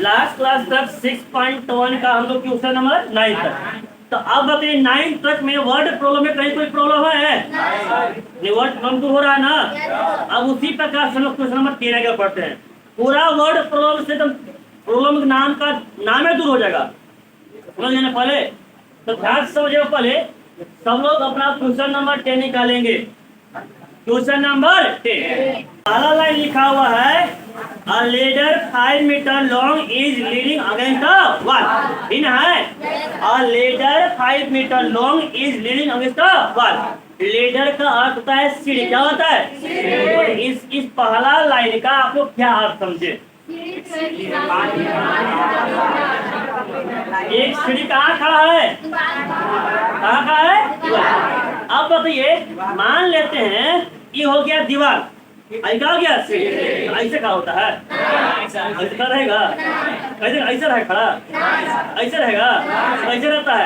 Last class तक 6.1 का हम लोग क्वेश्चन नंबर 9 तक। तो अब बताइए 9 तक में वर्ड प्रॉब्लम में कहीं कोई प्रॉब्लम है? नहीं, वर्ड प्रॉब्लम तो हो रहा है ना। अब उसी प्रकार से हम लोग क्वेश्चन नंबर 13 का पढ़ते हैं। पूरा वर्ड प्रॉब्लम से प्रॉब्लम नाम का नाम है दूर हो जाएगा, समझ गए ना। पहले तो ध्यान से समझिए, पहले सब लोग अपना क्वेश्चन नंबर 10 निकालेंगे। क्वेश्चन नंबर 10 पहला लाइन लिखा हुआ है, A ladder 5 meter long is leaning against the wall। इन है, A ladder 5 meter long is leaning against the wall। Ladder का अर्थ होता है सीढ़ी। क्या होता है? सीढ़ी। इस पहला लाइन का आप लोग क्या अर्थ समझे? एक सीढ़ी कहाँ खड़ा है? कहाँ खड़ा है? अब बताइए, मान लेते हैं ये हो गया दीवार, ऐसा हो गया सीढ़ी। ऐसे क्या होता है? ऐसा रहेगा? ऐसा रहे खड़ा? ऐसे रहेगा? ऐसे रहता है?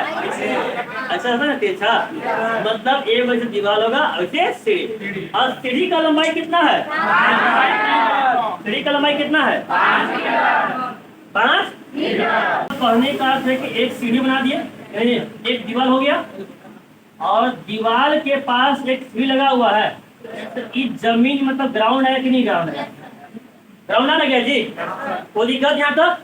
ऐसा रहता है तेजा। मतलब एक वैसे दीवार होगा, ऐसे सीढ़ी। और सीढ़ी का लंबाई कितना है? सीढ़ी का लंबाई कितना है? 5 कहने का अर्थ है कि एक सीढ़ी बना दिए, एक दीवार हो गया और दीवार के पास एक सीढ़ी लगा हुआ है। तो इस जमीन मतलब ग्राउंड है कि नहीं? ग्राउंड है। ग्राउंड है ना क्या जी? कोई दिक्कत यहाँ तक?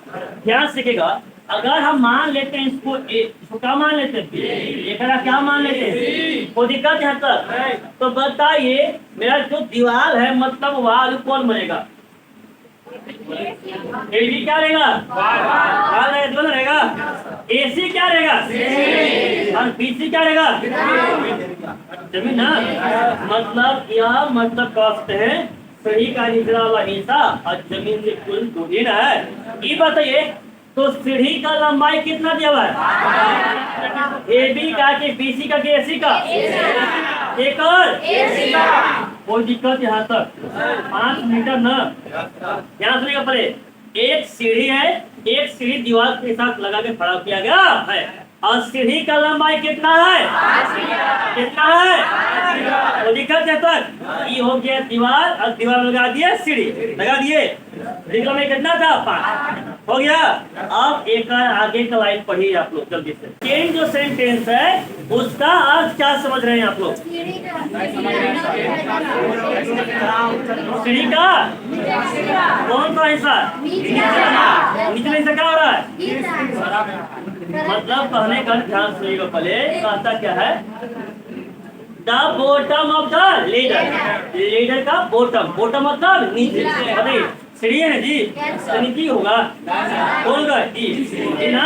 ध्यान सीखेगा। अगर हम मान लेते हैं इसको क्या मान लेते हैं? एक क्या मान लेते हैं? कोई दिक्कत यहाँ तक? तो बताइए, मेरा जो दीवार है मतलब वाल कौन बनेगा? एबी क्या रहेगा? वाल रहेगा। एसी क्या रहेगा? और बीसी क्या रहेगा? जमीन ना। मतलब यह मतलब कहते हैं सही का निचला वाला हिस्सा और जमीन से कुल दूरी ना है। ये बताइए, तो सीढ़ी का लंबाई कितना दिया हुआ है? एबी का के बीसी का के एसी का? एक और कोई दिक्कत यहाँ तक? 5 मीटर ना। ध्यान सुनिएगा, पहले एक सीढ़ी है, एक सीढ़ी दीवार के साथ लगा के खड़ा किया गया है और सीढ़ी का लंबाई कितना है? कितना है? तो दिक्कत है तक? ये हो गया दीवार और दीवार लगा दिए सीढ़ी, लगा दिए। लंबाई कितना था? 5 हो गया। अब एक आगे का लाइन पढ़िए आप लोग जल्दी से। चेन जो सेंटेंस है उसका अर्थ क्या समझ रहे हैं आप लोग? सीढ़ी का कौन सा हिस्सा? निचले हिस्सा क्या हो रहा है? मतलब कहने का ध्यान सुनिएगा, पहले कहता क्या है? The bottom of the ladder. Ladder का बॉटम, बॉटम मतलब नीचे। बताइए, सीढ़ी है ना जी, तो नीचे होगा। कौन का? जी ना,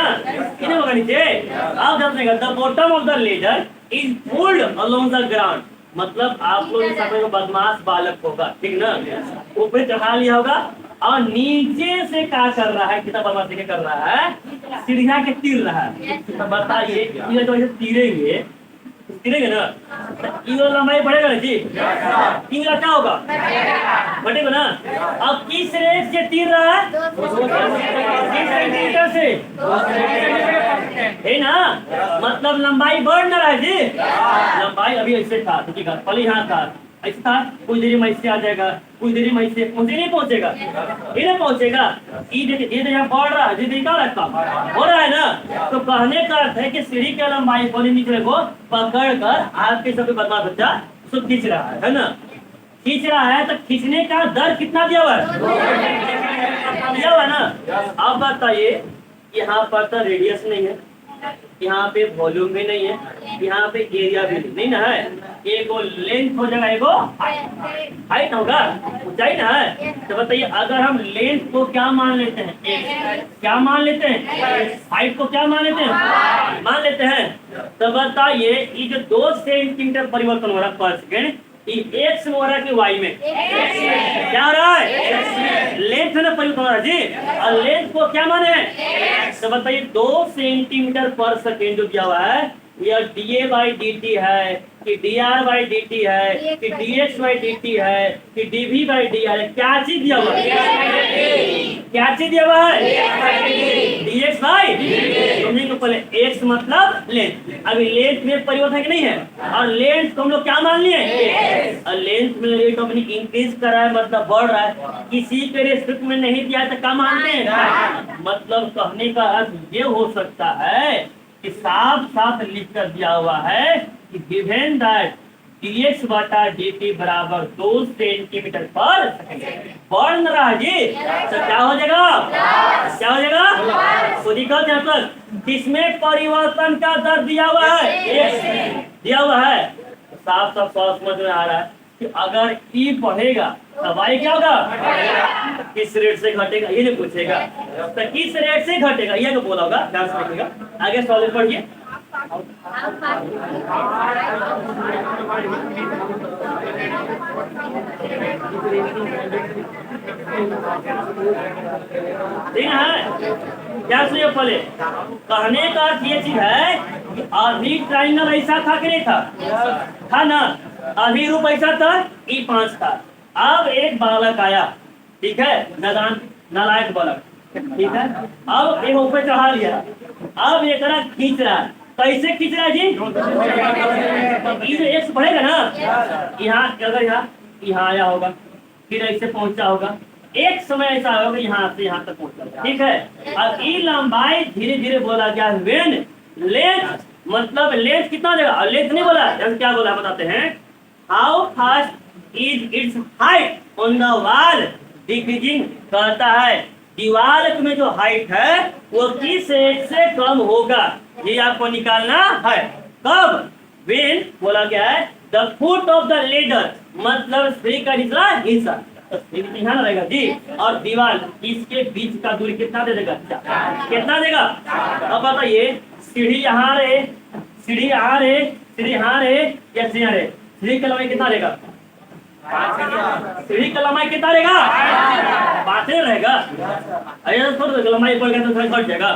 किधर होगा नीचे? आप जानते हैं the bottom of the ladder is pulled along the ground. मतलब आप लोग इस समय बदमाश बालक होगा, ठीक ना? ऊपर चढ़ा लिया होगा और नीचे से क्या कर रहा है? कितना बदमाशी कर रहा है? सीढ़िया के तीर रहा है। तो बताइए, तो ऐसे तीरेंगे ना, तो लंबाई बढ़ेगा ना जी? तीन क्या होगा? बढ़ेगा ना। अब किस रेट से तीर रहा है? 3 सेंटीमीटर से, है ना? मतलब लंबाई बढ़ ना रहा है जी। लंबाई अभी ऐसे था, पहले यहाँ था, ऐसा था, कुछ देरी में इससे आ जाएगा, कुछ देरी में इससे नहीं पहुंचेगा, ये नहीं पहुंचेगा। ये यहाँ बढ़ रहा है, ये क्या लगता हो रहा है ना। तो कहने का अर्थ है कि सीढ़ी की लंबाई पहले नीचे को पकड़ कर आपके सबके बदमाश बच्चा उसको खींच रहा है ना? खींच रहा है तो खींचने का दर कितना दिया हुआ है? दिया हुआ है ना। अब बताइए, यहाँ पर तो रेडियस नहीं है, यहाँ पे वॉल्यूम भी नहीं है, यहाँ पे एरिया भी नहीं ना है। एक लेंथ हो जाएगा, एगो हाइट होगा, ऊंचाई ना है। तो बताइए, अगर हम लेंथ को क्या मान लेते हैं? क्या मान लेते हैं? हाइट को क्या मान लेते हैं? मान लेते हैं। तो बताइए, ये जो 2 सेंटीमीटर परिवर्तन हो रहा है पर सेकेंड, ये एक्स में हो रहा है कि वाई में? क्या हो रहा है? लेंथ में परिवर्तन हो रहा है जी। और लेंथ को क्या माने? तो बताइए, 2 सेंटीमीटर पर सेकेंड जो दिया हुआ है, यह डीए बाई डी टी है कि D R by D T है कि D X by D T है कि D V by D R है, क्या चीज दिया हुआ है? क्या चीज दिया हुआ है? डी एक्स बाई समझेंगे पहले। एक्स मतलब लेंथ, अभी लेंथ में परिवर्तन कि नहीं है, और लेंथ को हम लोग क्या मान लिए? और लेंथ में रेट ऑफ इंक्रीज कर रहा है मतलब बढ़ रहा है, किसी के रेस्पेक्ट में नहीं दिया तो क्या मानते हैं? मतलब कहने का अर्थ ये हो सकता है कि साफ साफ लिख कर दिया हुआ है कि गिवन दैट dx बटा dt बराबर 2 सेंटीमीटर पर सेकंड बढ़ न रहा है जी, तो क्या हो जाएगा? क्या हो जाएगा? तो दिखा यहाँ पर किसमें परिवर्तन का दर दिया हुआ है? दिया हुआ है। साफ साफ समझ में आ रहा है कि अगर ई बढ़ेगा तब y क्या होगा? किस रेट से घटेगा ये नहीं पूछेगा, तो किस रेट से घटेगा ये तो बोला होगा। ध्यान से देखिएगा, आगे सवाल पढ़िए। ठीक है, क्या सुनिए पहले। कहने का अर्थ ये चीज है कि अभी ट्राइंगल ऐसा था कि नहीं था ना? अभी रूप ऐसा था, E5 था। अब एक बालक आया, ठीक है, नादान नालायक बालक, ठीक है। अब एक ऊपर चढ़ा लिया, अब एक खींच रहा है। कैसे खींच रहा है जी? एक्स बढ़ेगा ना, यहाँ अगर यहाँ आया होगा, फिर ऐसे पहुंचा होगा, एक समय ऐसा होगा यहाँ से यहाँ तक पहुंचा, ठीक है। अब ई लंबाई धीरे धीरे बोला गया व्हेन लेंथ, मतलब लेंथ कितना देगा? लेंथ नहीं बोला, क्या बोला बताते हैं। How fast is it's height on the wall decreasing, कहता है दीवार में जो हाइट है वो किस रेट से कम होगा, ये आपको निकालना है। कब? व्हेन बोला गया है the foot of the ladder, मतलब सीढ़ी का निचला हिस्सा, तो सीढ़ी यहाँ रहेगा जी, और दीवार इसके बीच का दूरी कितना दे देगा? कितना देगा? अब बताइए, सीढ़ी यहाँ रहे, सीढ़ी यहाँ रहे, सीढ़ी यहाँ रहे या सीढ़ी यहाँ रहे, सीढ़ी का लंबाई कितना रहेगा? सीढ़ी का लंबाई कितना रहेगा? 5 रहेगा। अरे थोड़ा लंबाई बढ़ गया तो थोड़ा घट जाएगा,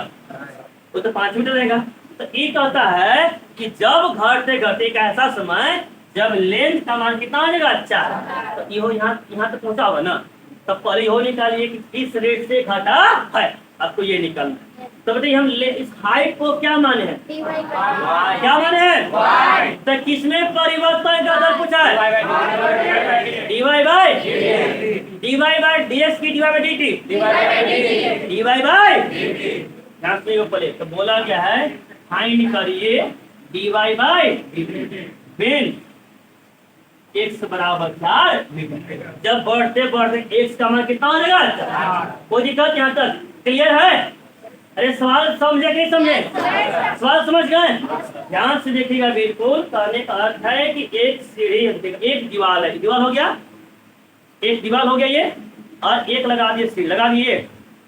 वो तो 5 मीटर रहेगा। तो ये कहता है कि जब घटते घटते एक ऐसा समय जब लेंथ का मान कितना आ जाएगा? 4, तो ये हो यहाँ तक पहुंचा होगा ना, तब पहले हो निकालिए कि किस रेट से घटा है, आपको ये निकालना है। तो बताइए हम इस हाइट को क्या माने हैं? क्या माने हैं? तो किसमें परिवर्तन का दर पूछा है? डीवाई बाई डी एक्स की D Y by D T, D Y by ध्यान से पहले तो बोला गया है फाइंड करिए डीवाई बाई व्हेन एक्स बराबर 4 मीटर। जब बढ़ते बढ़ते एक्स का मान कितना हो जाएगा? कोई दिक्कत यहाँ तक? क्लियर है? अरे सवाल समझे कि नहीं समझे? सवाल समझ गए? ध्यान से देखिएगा बिल्कुल। कहने का अर्थ है कि एक सीढ़ी, एक दीवार है, दीवार हो गया, एक दीवार हो गया ये, और एक लगा दिए सीढ़ी, लगा दिए,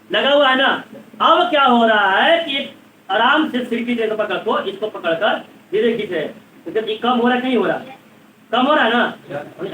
लगा हुआ है ना। अब क्या हो रहा है कि आराम से सीढ़ी की पकड़ को, इसको पकड़कर धीरे खींच रहे, तो जब ये कम हो रहा है, नहीं हो रहा, कम हो रहा है ना,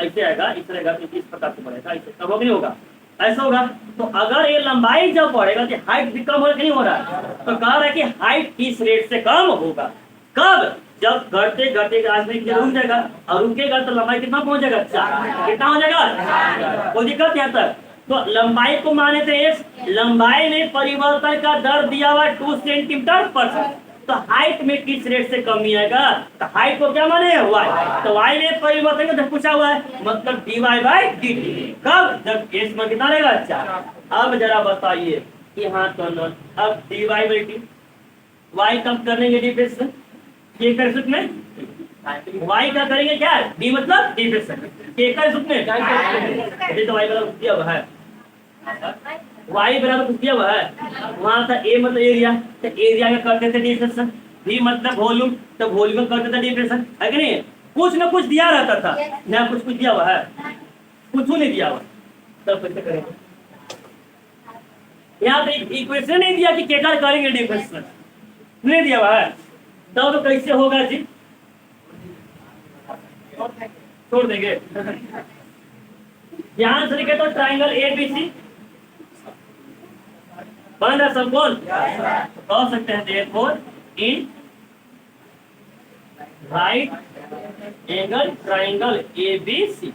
ऐसे आएगा, इस तरह इस प्रकार से बढ़ेगा, ऐसे कम हो नहीं होगा, ऐसा होगा। तो अगर ये लंबाई जब बढ़ेगा तो हाइट भी कम हो रहा नहीं हो रहा, तो कह रहा है कि हाइट किस रेट से कम होगा? कब? जब घटते घटते आज में रुक जाएगा, और रुकेगा तो लंबाई कितना पहुंच जाएगा? 4। कितना हो जाएगा? कोई दिक्कत यहाँ तक? तो लंबाई को माने थे एक्स, लंबाई में परिवर्तन का दर दिया हुआ 2 सेंटीमीटर पर सेकंड, तो हाइट में किस रेट से कमी आएगा? तो हाइट को क्या माने? वाई, तो वाई में परिवर्तन का पूछा हुआ है, मतलब D Y by D T. कब? जब एक्स में कितना रहेगा? 4। अब जरा बताइए यहाँ तो अब D Y by D, Y कब करेंगे डिफरेंस? ये कर सूत्र में वाई का करेंगे क्या? डी मतलब डिफरेंस, के कर सूत्र में तो वाई बराबर दिया हुआ है, वाई बराबर कुछ दिया हुआ है, वहां था ए मतलब एरिया, तो एरिया का करते थे डिफरेंस, भी मतलब वॉल्यूम, तो वॉल्यूम का करते थे डिफरेंस, है कि नहीं? कुछ ना कुछ दिया रहता था, यहाँ कुछ दिया हुआ है, कुछ नहीं दिया हुआ, तब कैसे करेंगे? यहाँ पे इक्वेशन नहीं दिया कि क्या करेंगे डिफरेंस, नहीं दिया हुआ है, तब तो कैसे होगा जी? छोड़ देंगे। ध्यान से लिखे तो ट्राइंगल एबीसी बन रहा समकोण, कह सकते हैं therefore in right angle triangle A B C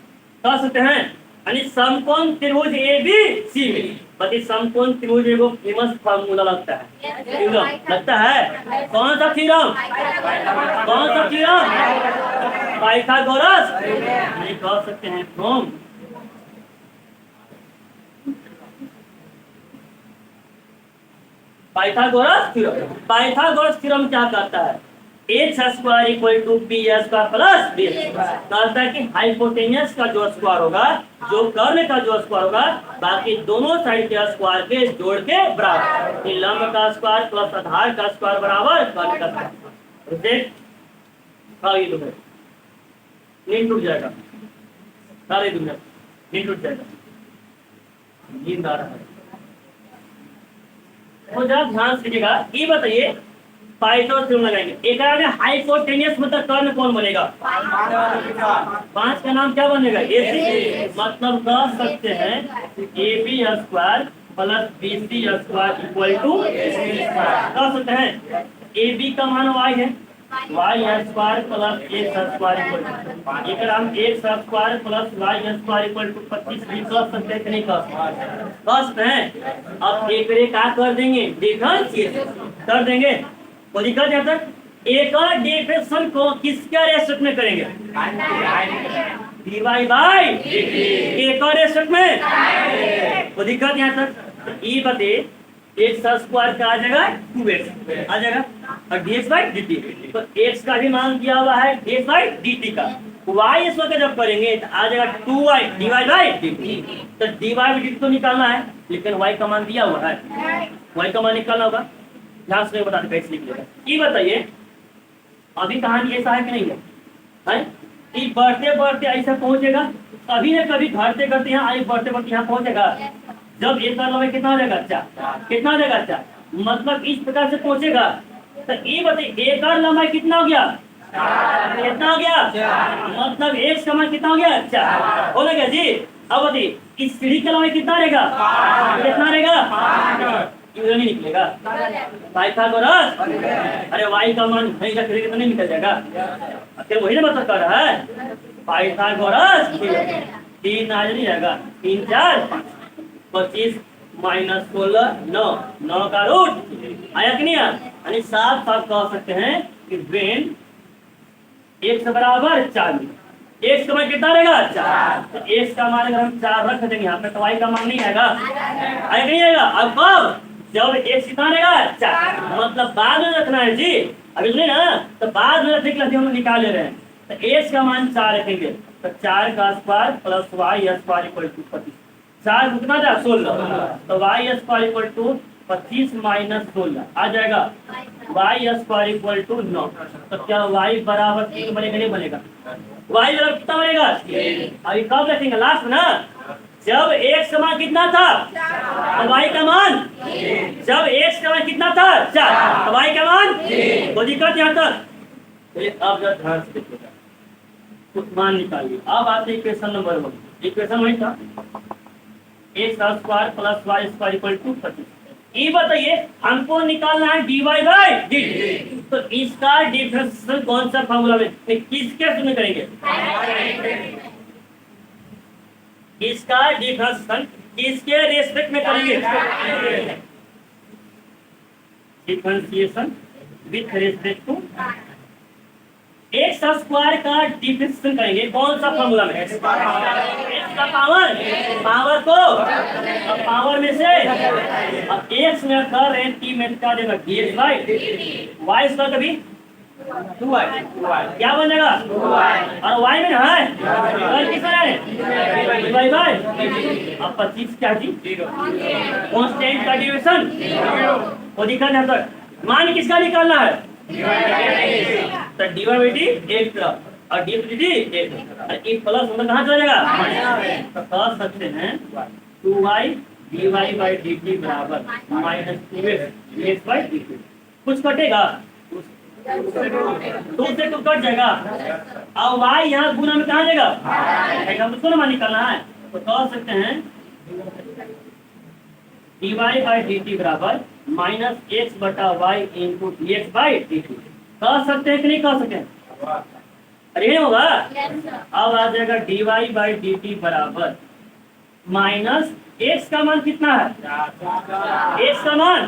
कह सकते हैं। यानी समकोण त्रिभुज ए बी सी में पति समकोण त्रिभुज एगो फेमस फार्मूला लगता है। थ्योरम लगता है। कौन सा थ्योरम? कौन सा थ्योरम? पाइथागोरस। ये कह सकते हैं from Pythagoras theorem. Pythagoras theorem क्या कहता है? H square equal to P square plus B कहता है कि हाइपोटेन्यूस का जो स्क्वायर होगा, जो कर्ण का जो स्क्वायर होगा, बाकी दोनों साइड के स्क्वायर के जोड़ के बराबर। लंब का स्क्वायर प्लस आधार का स्क्वायर बराबर कर्ण का स्क्वायर। नींद टूट जाएगा, सारी दुनिया नींद टूट जाएगा, नींद आ रहा है। तो जरा ध्यान से देखिएगा। ये बताइए पाइथागोरस थ्योरम लगाएंगे, एक में हाइपोटेन्यूस मतलब कर्ण कौन बनेगा? 5 का नाम क्या बनेगा? ए। मतलब कह सकते हैं A B square plus B C square equal to कह सकते हैं। ए बी का मान वाई है, Y square plus X square equal to एक हम X square plus Y square equal to 25 भी कह सकते हैं कि नहीं कह सकते हैं? अब एक क्या कर देंगे? डिफरेंशिएशन कर देंगे। कोई दिक्कत यहाँ तक? एक और डिफरेंशिएशन को किसके रेस्पेक्ट में करेंगे? डीवाई बाई एक और रेस्पेक्ट में। कोई दिक्कत यहाँ तक? ई बते एक्स स्क्वायर का आ जाएगा 2x आ जाएगा और dx बाई dt। तो x का भी मान दिया हुआ है dx बाई dt का। y इस वक्त जब करेंगे तो आ जाएगा 2y dy बाई dt। तो dy बाई dt तो निकालना है, लेकिन y का मान दिया हुआ है, y का मान निकालना होगा। ध्यान से बता कैसे लिखिएगा। ये बताइए अभी कहानी ऐसा है कि नहीं है? ये बढ़ते बढ़ते ऐसा पहुंचेगा, कभी न कभी घटते घटते यहाँ आगे बढ़ते बढ़ते यहाँ पहुंचेगा। जब एक का लंबाई कितना हो जाएगा? 4। कितना हो जाएगा? 4। मतलब इस प्रकार से पहुंचेगा। तो ये बताइए एक और लंबाई कितना हो गया? कितना हो गया? मतलब एक का मान कितना हो गया? 4 हो गया जी। अब बताइए इस सीढ़ी का लंबाई कितना रहेगा? कितना रहेगा? क्यों नहीं निकलेगा? पाइथागोरस। अरे वाई का मान नहीं रखेंगे तो नहीं निकल जाएगा। फिर वही ना मतलब कर रहा है पाइथागोरस। 3 आ जाएगा, 3 4 5 25 माइनस 16 9 9 का रूट आया कि नहीं आया? यानी साफ साफ कह सकते हैं कि वेन x बराबर 4 x का मान कितना रहेगा? 4। तो x का मान अगर हम 4 रख देंगे यहाँ पे तो y का मान नहीं आएगा, आएगा नहीं आएगा? अब कब? जब x कितना रहेगा? 4। मतलब बाद में रखना है जी, अभी सुनिए ना, तो बाद में रखने के लिए हम निकाल ले रहे हैं। तो x का मान 4 रखेंगे तो 4 का square plus y square equal to 25। 4 कितना था? 16। तो y square equal to 25 minus 16 आ जाएगा y स्क्वायर इक्वल टू 9। तो क्या y बराबर 1 बनेगा? नहीं बनेगा। y बराबर कितना बनेगा? अभी कब रखेंगे? लास्ट में ना, जब x का मान कितना था तो y का मान, जब x का मान कितना था 4 तो y का मान। तो दिक्कत यहाँ तक। अब जरा ध्यान से देखिएगा, तो मान निकालिए। अब आते हैं इक्वेशन नंबर 1। इक्वेशन वही था X square plus Y square equal to 25। ये बताइए हमको निकालना है dy बाई dt। तो इसका डिफरेंशियल कौन सा फार्मूला में किसके में करेंगे? इसका डिफरेंशियल किसके रेस्पेक्ट में करेंगे? Differentiation with respect to X square का डिफरेंशिएशन करेंगे। कौन सा फार्मूला में? एक्स का पावर, पावर को अब पावर में से अब एक्स में कर रहे हैं टी में क्या देगा? dx बाई वाई स्क्वायर कभी 2y क्या बन जाएगा? और y में है किस है dy बाई। अब 25 क्या थी? कांस्टेंट का डेविएशन वो दिखाना है। तो मान किसका निकालना है? तो dy बाई dt 1 और dy बाई dt 1 और एक प्लस मतलब कहाँ चला जाएगा? तो कह सकते हैं 2y dy बाई dt बराबर minus 2x dx by dt। कुछ कटेगा? 2 से 2 कट जाएगा। अब y यहाँ गुना में कहाँ जाएगा? मुझको ना मान निकालना है। तो कह सकते हैं dy बाई dt बराबर माइनस x बटा Y into dx by dt। कह सकते हैं कि नहीं कह सकते हैं? अरे होगा। अब आ जाएगा dy बाई डी टी बराबर माइनस एक्स का मान कितना है, एक्स का मान,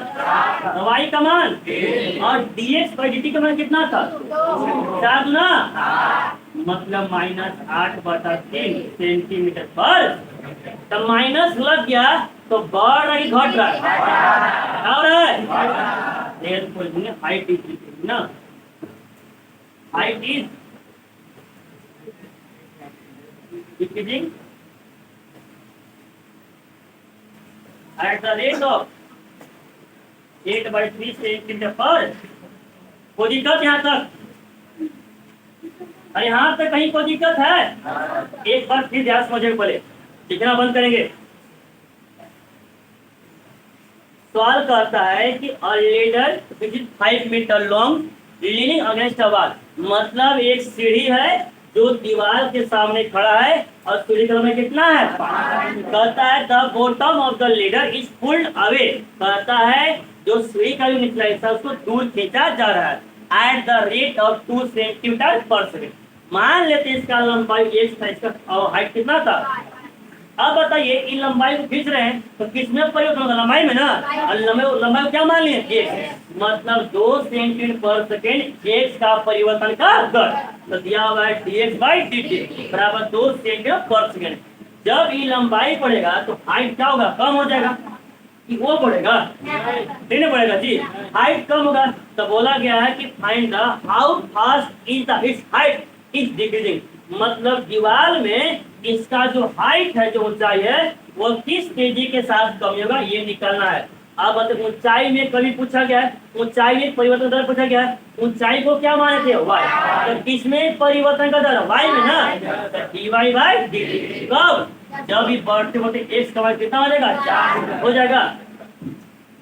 y का मान, और dx बाई dt का मान कितना था, 4 गुना, मतलब -8/3 सेंटीमीटर पर। तो माइनस लग गया तो बढ़ रही घट रहा है, और हाइट इज ना, height is decreasing at the rate of 8/3 centimetre पर। कोई दिक्कत यहाँ तक? अरे यहाँ तक कहीं कोई दिक्कत है? एक बार फिर ध्यान समझेंगे, पहले लिखना बंद करेंगे। सवाल कहता है कि a ladder which is 5 metre long leaning against a wall, मतलब एक सीढ़ी है जो दीवार के सामने खड़ा है और सीढ़ी का लंबाई कितना है, कहता है the bottom of the leader is pulled away, कहता है जो सीढ़ी का जो निचला हिस्सा उसको दूर खींचा जा रहा है at the rate of 2 centimetre पर सेकेंड। मान लेते हैं इसका लंबाई एक था, इसका और हाइट कितना था। अब बताइए इन लंबाई को खींच रहे हैं तो किसमें परिवर्तन होगा, लंबाई में ना, और लंबाई को क्या मान लिए, एक, मतलब 2 सेंटीमीटर पर सेकेंड एक्स का परिवर्तन का दर। तो दिया हुआ है dx बाई dt बराबर 2 सेंटीमीटर पर सेकेंड। जब ये लंबाई बढ़ेगा तो हाइट क्या होगा, कम हो जाएगा कि वो बढ़ेगा, नहीं बढ़ेगा जी, हाइट कम होगा। तो बोला गया है कि find the how fast is the it's height is decreasing, मतलब दीवार में इसका जो हाइट है, जो ऊंचाई है, वो किस तेजी के साथ कमी होगा, ये निकालना है। अब ऊंचाई में कभी पूछा गया है, ऊंचाई में परिवर्तन दर पूछा गया है, ऊंचाई को क्या माने थे, y, तो किसमें परिवर्तन का दर, y में ना, तो dy बाई dt। कब, जब ये बढ़ते बढ़ते x का मान कितना हो जाएगा, 4 हो जाएगा।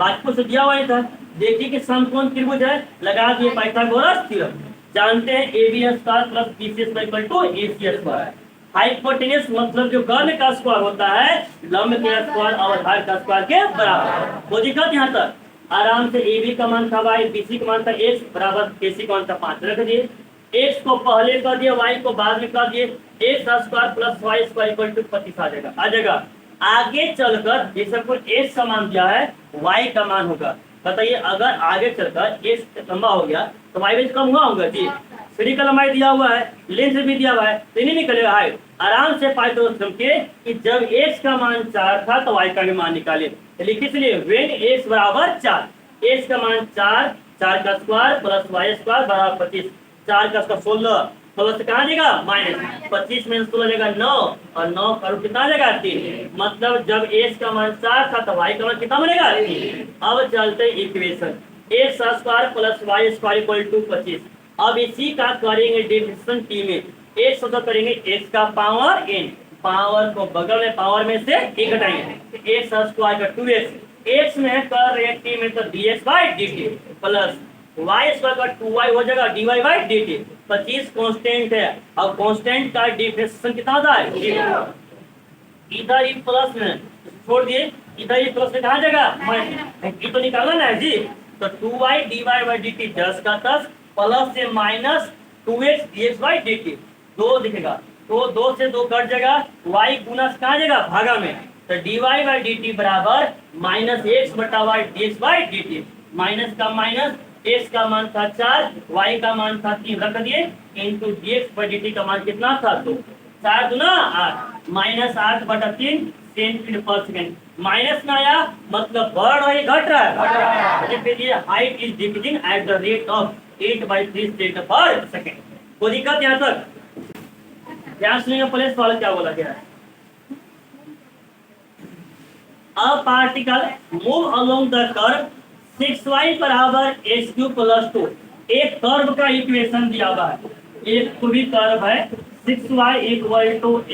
बात को दिया हुआ था, देखिए कि समकोण त्रिभुज है, लगा दिए पाइथागोरस थ्योरम, जानते हैं ab square plus bc square equal to ac square. Hypotenuse मतलब जो कर्ण का स्क्वायर होता है लंब के स्क्वायर और आधार का स्क्वायर के बराबर। वो दिक्कत यहाँ तक आराम से AB का मान था y, BC का मान था x बराबर AC का मान था 5 रख दिए, x को पहले कर दिए, y को बाद में कर दिए, x square plus y square equal to 25 आ जाएगा। आगे चलकर जैसे कोई x का मान दिया है y का मान होगा, बताइए अगर आगे चलकर x लंबा हो गया तो y भी कम हुआ होगा जी, सीढ़ी का लंबाई दिया हुआ है, लेंथ भी दिया हुआ है, तो नहीं निकलेगा हाइट। आराम से पाइथागोरस थ्योरम के कि जब x का मान 4 था तो y का भी मान निकालिए, लिखिए इसलिए व्हेन x बराबर 4, x का मान 4, 4 का स्क्वायर प्लस y स्क्वायर बराबर 25, 4 का स्क्वायर 16, 16 से कहाँ जाएगा माइनस, 25 में 16 जाएगा 9, और 9 का रूट कितना जाएगा 3, मतलब जब x का मान 4 था तो y का मान कितना बनेगा 3। अब चलते equation x square plus y square equal to 25। अब इसी का करेंगे डिविजन टी में, एक सौ करेंगे x का पावर n, पावर को बगल में पावर में से एक घटाएंगे, x स्क्वायर का 2x, x में कर रहे हैं t में तो dx by dt plus y square का 2y हो जाएगा dy बाई dt। 25 कांस्टेंट है, अब कांस्टेंट का डिफरेंशिएशन कितना होता है, इधर ही प्लस में छोड़ दिए, इधर ही प्लस में कहाँ जाएगा माइनस, ये तो निकालना ना है जी। तो 2y dy बाई dt 10 का 10 प्लस से minus 2x dx by dt, 2 दिखेगा तो 2 से 2 कट जाएगा, y गुना कहाँ जाएगा भागा में, तो dy बाई dt बराबर माइनस x बटा y dx by dt, minus का माइनस, x का मान था 4, y का मान था 3 रख दिए, इंटू dx बाई dt का मान कितना था 2, 4 दूना 8, माइनस 8/3 सेंटीमीटर पर सेकेंड। माइनस में आया मतलब बढ़ रहा है घट रहा है, फिर ये height is decreasing at the rate of 8/3 centimetre पर सेकेंड। कोई दिक्कत यहाँ तक? ध्यान सुनिएगा, पहले सवाल क्या बोला गया है, a particle move along the curve 6y बराबर x³ + 2, एक कर्व का इक्वेशन दिया हुआ है, एक भी कर्व है 6y =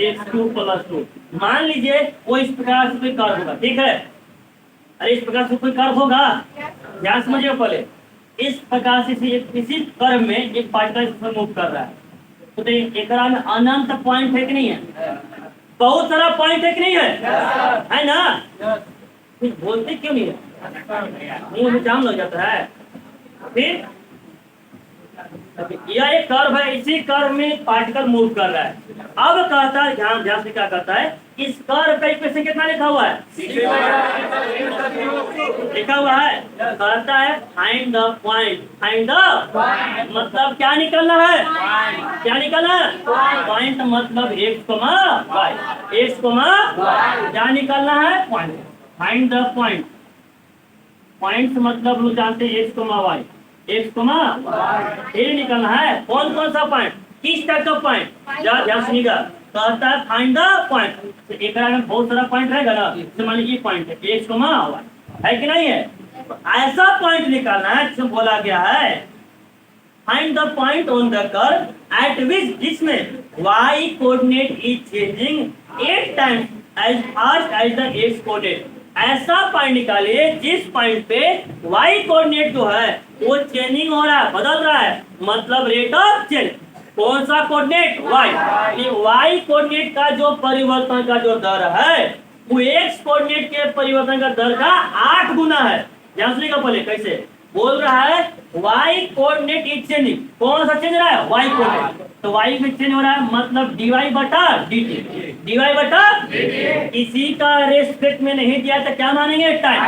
x³ + 2। मान लीजिए वो इस प्रकार से कोई कर्व होगा, ठीक है, अरे इस प्रकार से कोई कर्व होगा, ध्यान समझिए पहले, इस प्रकार से इसी कर्व में एक पार्टिकल मूव कर रहा है, तो एकरा में अनंत पॉइंट है कि नहीं है, बहुत सारा पॉइंट है कि नहीं है ना, कुछ बोलते क्यों नहीं है, मुंह में जाम लग जाता है। फिर यह एक कर्व है, इसी कर्व में पार्टिकल मूव कर रहा है। अब कहता है, ध्यान ध्यान से क्या कहता है, इस कर्व का इक्वेशन कितना लिखा हुआ है, लिखा हुआ है, कहता है find the point, find the मतलब क्या निकलना है, क्या निकलना है, पॉइंट मतलब x, y, x, y, क्या निकलना है, point, find the point, points मतलब लोग जानते हैं x, y, x, ये निकलना है, कौन कौन सा पॉइंट, किस टाइप का पॉइंट, जरा ध्यान सुनिएगा, कहता है फाइंड द पॉइंट, तो एक में बहुत सारा पॉइंट रहेगा ना, जैसे मान लीजिए पॉइंट है x, y, है कि नहीं है, तो ऐसा पॉइंट निकालना है जिसमें बोला गया है find the point on the curve at which, जिसमें y coordinate is changing 8 times as fast as the x coordinate, ऐसा पॉइंट निकालिए जिस पॉइंट पे y कोऑर्डिनेट जो है वो चेंजिंग हो रहा है, बदल रहा है, मतलब रेट ऑफ चेंज, कौन सा कोऑर्डिनेट, y कोऑर्डिनेट का जो परिवर्तन का जो दर है वो x कोऑर्डिनेट के परिवर्तन का दर का 8 गुना है। ध्यान सुनिएगा, पहले कैसे बोल रहा है, y कोऑर्डिनेट इज चेंजिंग, कौन सा चेंज रहा है, y कोऑर्डिनेट, तो y में चेंज हो रहा है मतलब dy बटा dt, dy बटा किसी का रेस्पेक्ट में नहीं दिया तो क्या मानेंगे, टाइम,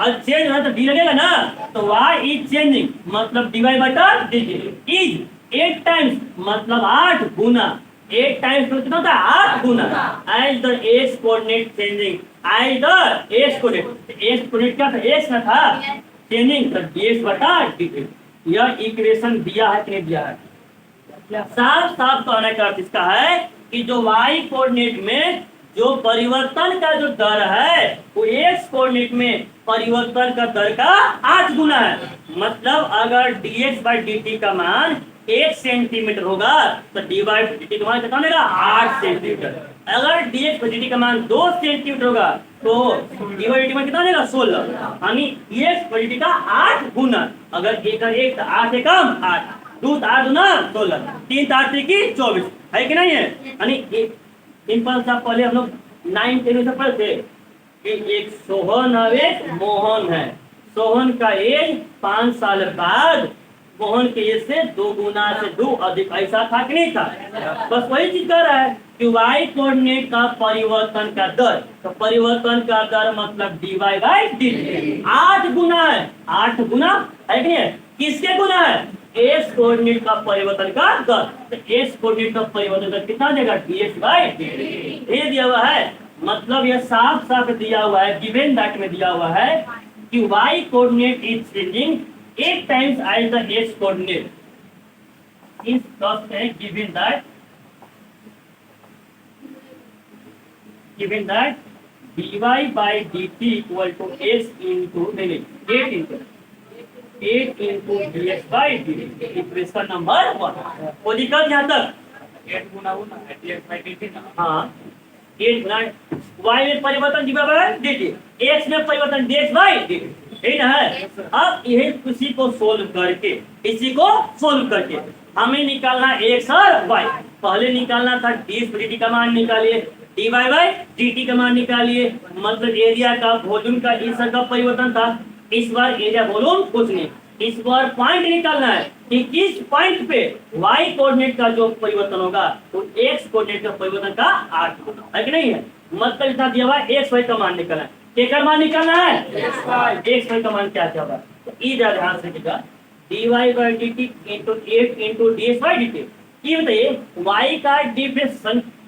और चेंज हो तो डी लगेगा ना, तो y इज चेंजिंग मतलब dy बटा dt इज 8 टाइम्स मतलब 8 गुना, 8 टाइम्स तो कितना होता है, 8 गुना, as the x coordinate changing, as the x coordinate, x coordinate क्या था, x ना था, चेंजिंग तो dx बटा dt, यह इक्वेशन दिया है कि नहीं दिया है, साफ साफ कहने का अर्थ इसका है कि जो y कोऑर्डिनेट में जो परिवर्तन का जो दर है वो x कोऑर्डिनेट में परिवर्तन का दर का 8 गुना है, मतलब अगर dx by dt का मान 1 सेंटीमीटर होगा तो dy by dt का मान कितना होगा, 8 सेंटीमीटर, अगर dx by dt का मान 2 सेंटीमीटर होगा तो dy by dt का कितना होगा, 16, यानी dx by dt का 8 गुना, अगर 1 का 1 तो 8 एकम 8, 2 8 दूना 16, 3 8 की 24, है कि नहीं है, यानी सिंपल सा पहले हम लोग 9 10 से पढ़े थे कि एक सोहन और एक मोहन है, सोहन का एज 5 साल बाद मोहन के एज से 2 गुना से 2 अधिक, ऐसा था कि नहीं था, बस वही चीज कर रहा है कि y कोऑर्डिनेट का परिवर्तन का दर, तो परिवर्तन का दर मतलब dy by dt 8 गुना है, 8 गुना है कि नहीं है, किसके गुना है, x कोऑर्डिनेट का परिवर्तन का दर, तो x कोऑर्डिनेट का परिवर्तन दर कितना देगा, dx by dt, ये दिया हुआ है, मतलब यह साफ साफ दिया हुआ है, गिवन दैट में दिया हुआ है कि y coordinate is changing 8 times as the x coordinate, इस टर्म है given that dy by dt equal to x into 8 into dx by dt, equation number 1 वो दिक्कत यहाँ तक 8 गुना होना है dx by dt ना, हाँ 8 गुना y में परिवर्तन dy by dt, x में परिवर्तन dx by dt, ठीक है। अब यही इसी को सोल्व करके हमें निकालना x और y, पहले निकालना था dx by dt का मान निकालिए, dy by dt का मान निकालिए, मतलब एरिया का वॉल्यूम का इस का परिवर्तन था, इस बार एरिया वॉल्यूम कुछ नहीं, इस बार पॉइंट निकालना है कि किस पॉइंट पे y कोऑर्डिनेट का जो परिवर्तन होगा तो x कोऑर्डिनेट का परिवर्तन का 8 होगा, है कि नहीं है, मतलब इतना दिया हुआ x y का मान निकालना है, क्या मान निकालना है, x y का मान क्या क्या होगा, तो इधर ध्यान से देखिएगा dy by dt into 8 into dx by dt, ये बताइए y का डिफरेंस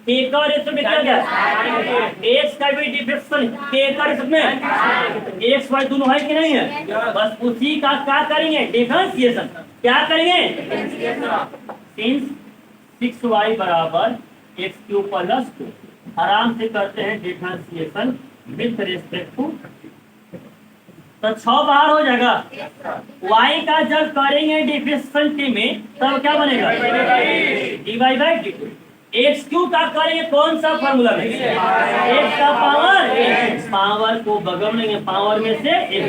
k का रेशो में क्या गया, x का भी डिफरेंस k का रेशो में x y दोनों है कि नहीं है, बस उसी का क्या करेंगे, डिफरेंशिएशन, क्या करेंगे, सिंस 6y बराबर x क्यूब प्लस 2, आराम से करते हैं डिफरेंशिएशन विथ रिस्पेक्ट टू, तो 6 बाहर हो जाएगा, y का जब करेंगे डिफरेंशिएशन में तब क्या बनेगा, dy by dt, x cube का करेंगे कौन सा फॉर्मूला में, x का पावर को बगल में पावर में से एक,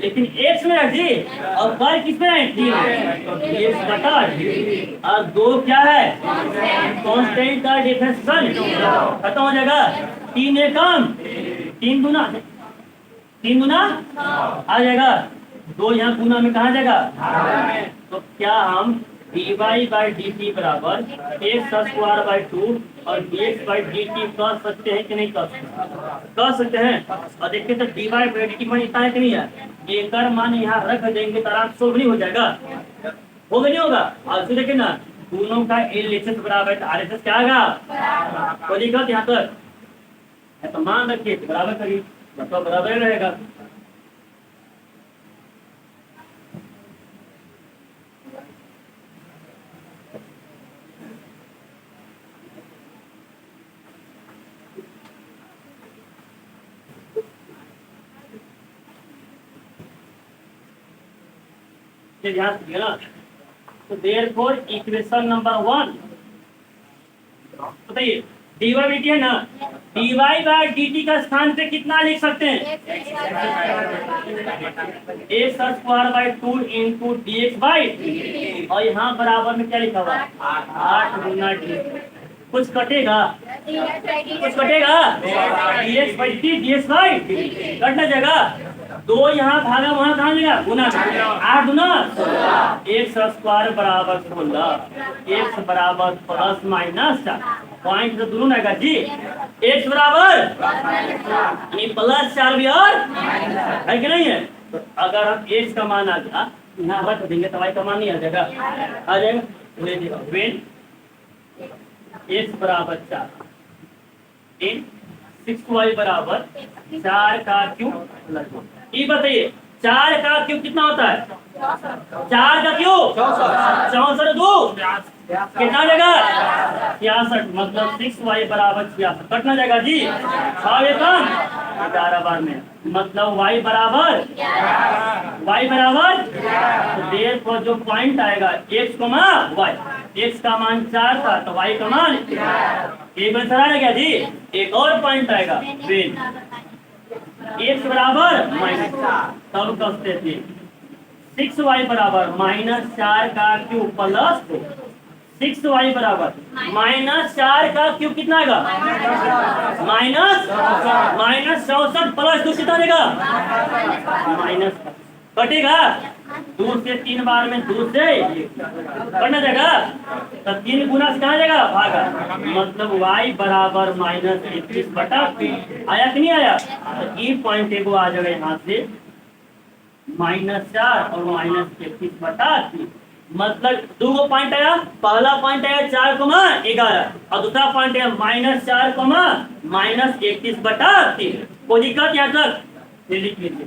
लेकिन x में है जी और पर किस में है t में, तो x बटा और 2 क्या है कांस्टेंट का डिफरेंशिएशन खत्म हो जाएगा, 3 एकम 3 गुना आ जाएगा, 2 यहाँ गुना में कहा जाएगा, तो क्या हम D Y by D T बराबर एक्स स्क्वायर बाई 2 और dx बाई डी टी कर सकते हैं कि नहीं कर सकते हैं। और देखिए तो D Y by D T मान इतना है कि नहीं है, एक मान यहाँ रख देंगे तो आराम सोल्व नहीं हो जाएगा, होगा नहीं होगा। और फिर देखिए ना दोनों का एलएचएस बराबर है तो आरएचएस क्या आएगा, कोई दिक्कत यहाँ पर है तो मान रखिए बराबर करिए, मतलब बराबर ही रहेगा। ध्यान दीजिए ना, तो देयरफॉर इक्वेशन नंबर 1 बताइए dy बाई dt है ना, dy बाई dt का स्थान पे कितना लिख सकते हैं, x square by 2 into dx by, और यहाँ बराबर में क्या लिखा हुआ 8 गुना डी, कुछ कटेगा dx by dt dx by cut ना जाएगा, दो यहाँ भागा वहाँ कहाँ जाएगा गुना, 8 गुना एक्स स्क्वायर बराबर 16, एक्स बराबर प्लस माइनस पॉइंट तो दोनों रहेगा जी, एक्स बराबर प्लस 4 भी और है कि नहीं है। तो अगर हम एक्स का मान आ गया यहाँ रख देंगे तो वाई का मान नहीं आ जाएगा, आ जाएगा वेन एक्स बराबर 4 इन 6y बराबर 4 का क्यूब, ये बताइए 4 का क्यूब कितना होता है, 4 का क्यूब 64 दो कितना जाएगा 66, मतलब 6y बराबर 66 कटना जाएगा जी, 6 कम 11 बार में, मतलब y बराबर तो देर पर जो पॉइंट आएगा x कमा y, x का मान 4 था तो y का मान एक बार चला गया जी, एक और पॉइंट आएगा वेन x बराबर माइनस, तब कसते थे 6y बराबर -4 का क्यूब प्लस 6y बराबर -4 का क्यूब कितना आएगा -64 प्लस 2 कितना देगा माइनस, कटेगा 2 से 3 बार में 2 से करना जाएगा, तो 3 गुना से कहा जाएगा भागा, मतलब y बराबर -21 बटा 3 आया कि नहीं आया, तो ये पॉइंट एगो आ जाएगा यहाँ से -4 और -21 बटा 3, मतलब दो पॉइंट आया, पहला पॉइंट आया 4,11 और दूसरा पॉइंट आया -4, -21 बटा 3, कोई दिक्कत यहाँ तक लिख लीजिए।